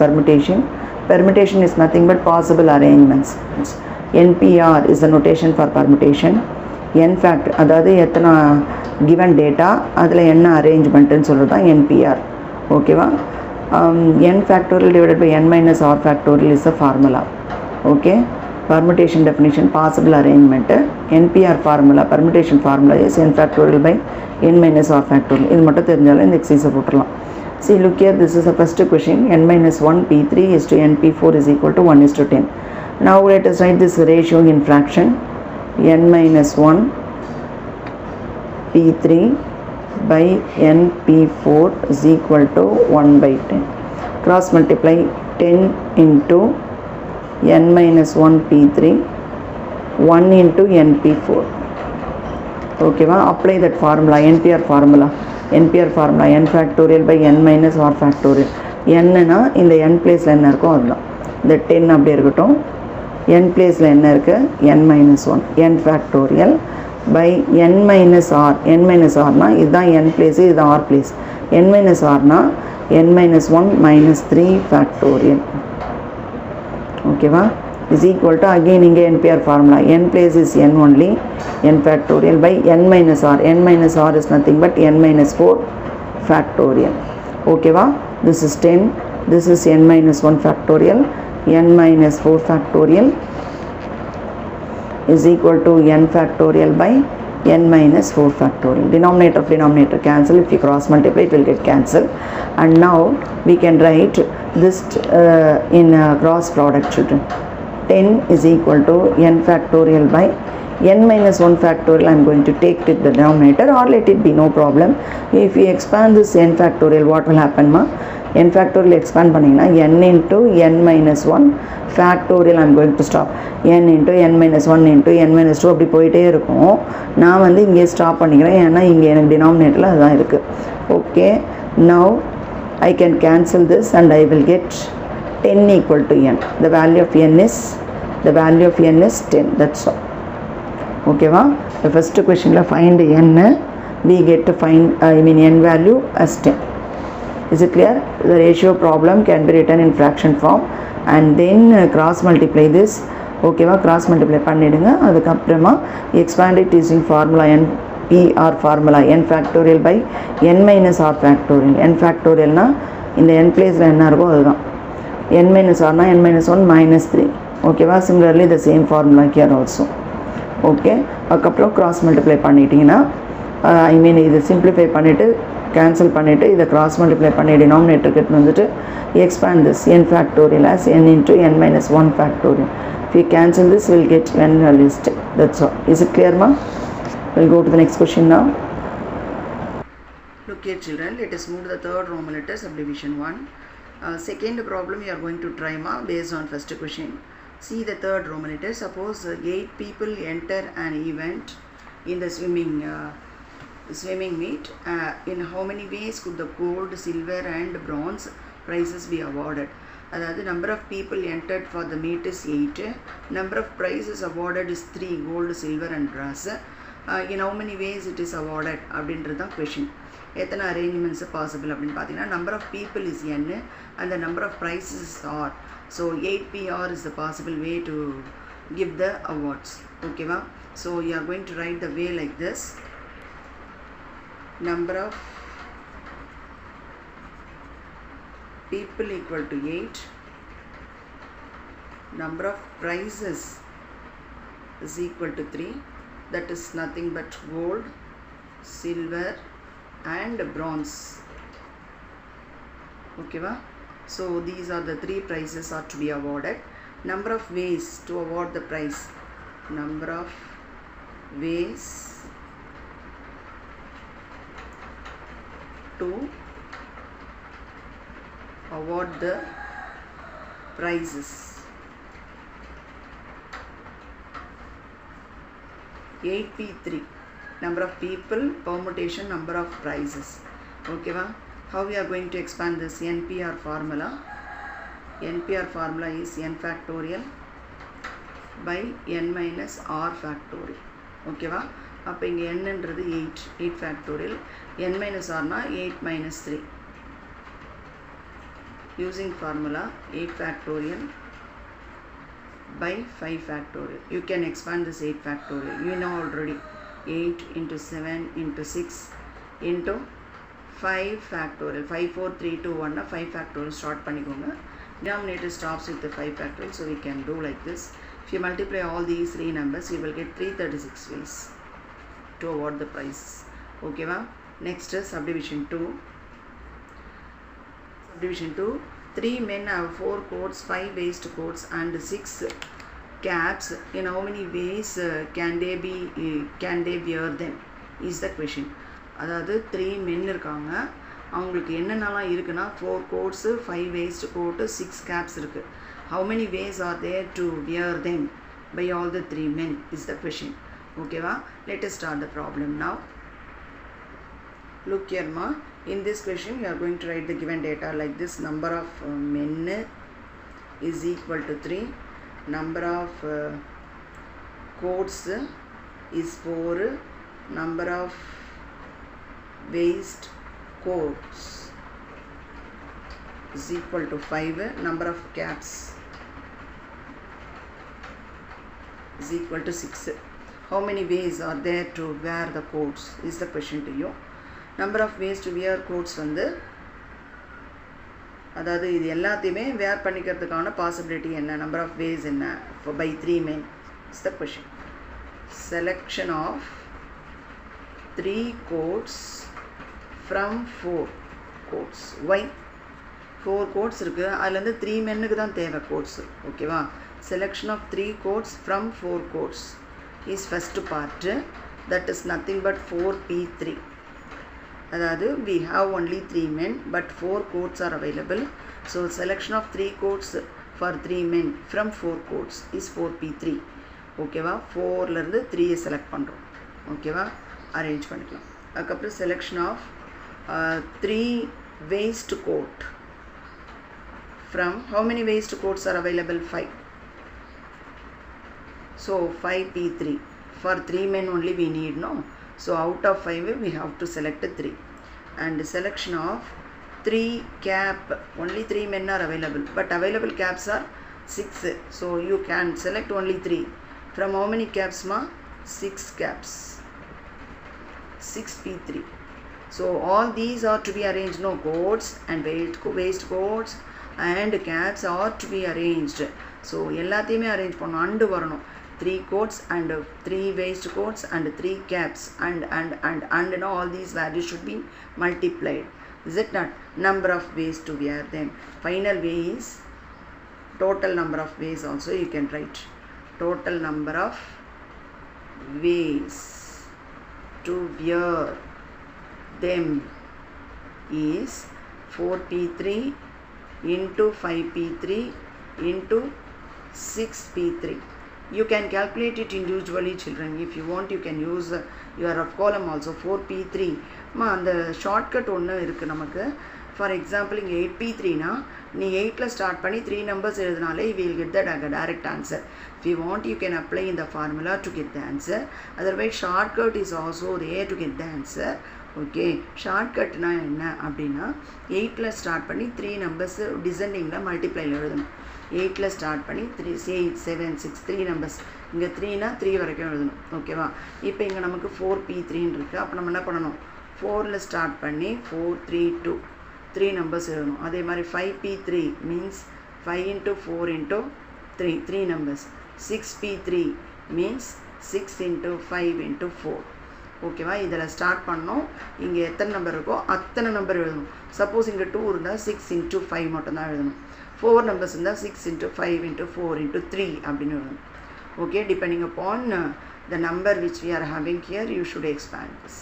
permutation. Permutation is nothing but possible arrangements. NPR is the notation for permutation. N factor அதாவது எத்தனை given data அதில் என்ன அரேஞ்ச்மெண்ட்டுன்னு சொல்கிறது தான் NPR. ஓகேவா? N factorial divided by N minus R factorial is the formula. Okay, permutation definition, possible arrangement. NPR formula, permutation formula is N factorial by N minus R factorial. இது மட்டும் தெரிஞ்சாலும் இந்த எக்ஸசைஸை போட்டுடலாம். See, look here, this is the first question. N minus 1 P3 is to N P4 is equal to 1 is to 10. Now let us write this ratio in fraction. N minus 1 P3 by N P4 is equal to 1 by 10. Cross multiply 10 into N minus 1 P3 1 into N P4. Okay, apply that formula, NPR formula. NPR formula N factorial by N minus R factorial. N na in the N place la enna iruko adha the 10 appdi irukatum. N place la enna irukku N minus 1 N factorial by N minus R. N minus R na idha N place, idha R place. N minus R na N minus 1 minus 3 factorial. Okay va, is equal to again inge NPR formula. N place is N only, N factorial by N minus R. N minus R is nothing but N minus 4 factorial. Okay va, this is 10, this is N minus 1 factorial, N minus 4 factorial is equal to N factorial by N minus 4 factorial. Denominator of denominator cancel. If you cross multiply it will get cancelled. And now we can write this in cross product, children. 10 is equal to N factorial by N minus 1 factorial. I am going to take it the denominator, or let it be, no problem. If we expand this N factorial, what will happen ma? N factorial expand பண்ணீங்கன்னா N into N minus 1 factorial. I am going to stop N into N minus 1 into N minus 2 அப்படி போயிட்டே இருக்கும். நான் வந்து இங்கே stop பண்ணிக்கிறேன், ஏன்னா இங்கே எனக்கு டினாமினேட்டரில் அதுதான் இருக்குது. Okay, now I can cancel this and I will get 10 equal to N. The value of N is 10. That's all. Okay va? The first question la find N, we get to find N value as 10. Is it clear? The ratio problem can be written in fraction form and then cross multiply this. Okay va, cross multiply பண்ணிடுங்க. அதுக்கு அப்புறமா expand it using formula NPR formula N factorial by N minus R factorial. N factorial na இந்த N place la என்ன இருக்கோ அதுதான். N minus R na N minus 1 minus 3. Okay va, similarly the same formula here also. Okay, அதுக்கப்புறம் cross multiply பண்ணிட்டீங்கன்னா இதை simplify பண்ணிட்டு cancel பண்ணிட்டு இதை cross multiply பண்ணி denominator கிட்ட வந்துட்டு expand this N factorial as N into N minus 1 factorial. If you cancel this, we'll get N value is 10. That's all. Is it clear ma? We'll go to the next question now. Look here children, let us move to the third Roman letter subdivision 1. Second problem you are going to try ma based on first question. See the third Roman letter. Suppose 8 people enter an event in the swimming meet. In how many ways could the gold, silver and bronze prizes be awarded? That the number of people entered for the meet is 8. Number of prizes awarded is 3, gold, silver and brass. In how many ways it is awarded அப்படின்றது தான் question. எத்தனை arrangements possible அப்படின்னு பார்த்தீங்கன்னா number of people is n and the number of prizes is r. So 8PR is the possible way to give the awards. Okay va? So you are going to write the way like this. Number of people equal to 8. Number of prizes is equal to 3. That is nothing but gold, silver and bronze. Okay va? So these are the 3 prizes are to be awarded. Number of ways to award the prize. Number of ways to award the prizes. 8P3, number of people, permutation, number of prizes. Okay va? How we are going to expand this NPR formula? NPR formula is N factorial by N minus R factorial. Okay va? அப்போ இங்கே என்னன்றது 8 factorial, n minus r na 8 minus 3. using formula 8 factorial by 5 factorial. You can expand this 8 factorial. You know already 8 into 7 into 6 into 5 factorial. 5, 4, 3, 2, 1. 5 factorial start panikonga. Denominator stops with the 5 factorial. So we can do like this. If you multiply all these three numbers, you will get 336 ways to award the prize. Okay, va? Next is subdivision 2. Subdivision 2. 3 men have 4 coats, 5 waist coats and 6 caps. In how many ways can they wear them is the question. அதாவது 3 men இருக்காங்க. அவங்களுக்கு என்னென்னலாம் இருக்குன்னா 4 coats, 5 waist coat, 6 caps இருக்கு. How many ways are there to wear them by all the 3 men is the question. Okay va? Let us start the problem now. Look here ma. In this question you are going to write the given data like this. Number of men is equal to 3. Number of coats is 4. Number of waist coats is equal to 5. Number of caps is equal to 6. How many ways are there to wear the coats is the question to you. Number of ways to wear coats வந்து அதாவது இது எல்லாத்தையுமே wear பண்ணிக்கிறதுக்கான possibility என்ன, number of ways என்ன for by 3 men is the question. Selection of 3 coats from 4 coats. Why? 4 coats இருக்கு, அதுல இருந்து 3 menக்கு தான் தேவை coats. ஓகேவா? Selection of 3 coats from 4 coats is first part. That is nothing but 4p3. அதாவது we have only 3 men but 4 coats are available. So selection of 3 coats for 3 men from 4 coats is 4p3. ஓகேவா? 4ல இருந்து 3 select பண்றோம். ஓகேவா? Arrange பண்ணிக்கலாம். அதுக்கப்புறம் selection of 3 waist coat from how many waist coats are available? 5. So 5p3 for 3 men only we need, no? So out of 5 we have to select 3. And selection of 3 cap, only 3 men are available but available caps are 6. So you can select only 3. From how many caps ma? 6 caps. 6p3. So all these are to be arranged, no? Coats and waist coats and caps are to be arranged. So எல்லாத்தையுமே arrange பண்ணணும், and வரணும். 3 coats and 3 waist coats and 3 caps and all these values should be multiplied. Is it not? Number of ways to wear them. Final way is total number of ways also you can write. Total number of ways to wear them is 4p3 into 5p3 into 6p3. You can calculate it individually children. If you want you can use your rough column also. 4p3 ma and the shortcut ஒன்னு இருக்கு நமக்கு. For example இங்க 8p3 na நீ 8ல start பண்ணி 3 numbers எழுதினாலே you will get the direct answer. If you want you can apply in the formula to get the answer. Otherwise shortcut is also there to get the answer. Okay, shortcut na என்ன அப்படினா 8ல start பண்ணி 3 numbers descendingல multiplyல எழுதணும். 8ல start பண்ணி 3 8 7 6 3 numbers இங்க 3 னா 3 வரைக்கும் எழுதணும். ஓகேவா? இப்போ இங்க நமக்கு 4p3 ன்னு இருக்கு. அப்ப நம்ம என்ன பண்ணனும்? 4ல ஸ்டார்ட் பண்ணி 4 3 2 3 numbers எழுதணும். அதே மாதிரி 5p3 means 5 into 4 into 3 numbers. 6p3 means 6 into 5 into 4. ஓகேவா? இதெல்லாம் ஸ்டார்ட் பண்ணோம். இங்க எத்தனை நம்பர் இருக்கோ அத்தனை நம்பர் எழுதணும். சப்போஸ் இங்க 2 இருந்தா 6 into 5 மட்டும் தான் எழுதணும். 4 numbers இருந்தா 6 into 5 into 4 into 3 அப்படினு எழுதணும். Okay, depending upon the number which we are having here you should expand this.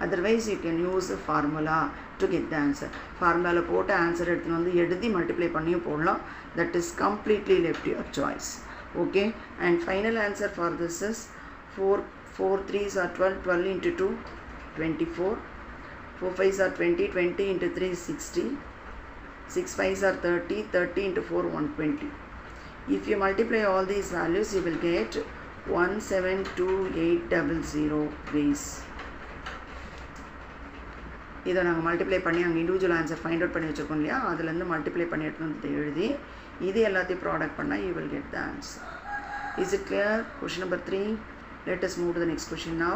Otherwise you can use the formula to get the answer. Formula போட்டு answer எடுத்து வந்து எழுதி மல்டிப்ளை பண்ணியும் போடலாம். That is completely left your choice. Okay, and final answer for this is 4 3s are 12, 12 into 2 24, 4 5s are 20, 20 into 3 60, 6 5s are 30, 30 into 4 120. If you multiply all these values you will get 172,800 ways. இதை நாங்கள் multiply பண்ணி அங்கே individual answer find out பண்ணி வச்சுருக்கோம் இல்லையா, அதுலேருந்து multiply பண்ணி எடுத்து வந்து எழுதி இது எல்லாத்தையும் ப்ராடக்ட் பண்ணால் you will get the answer. Is it clear? Question number 3. Let us move to the next question now.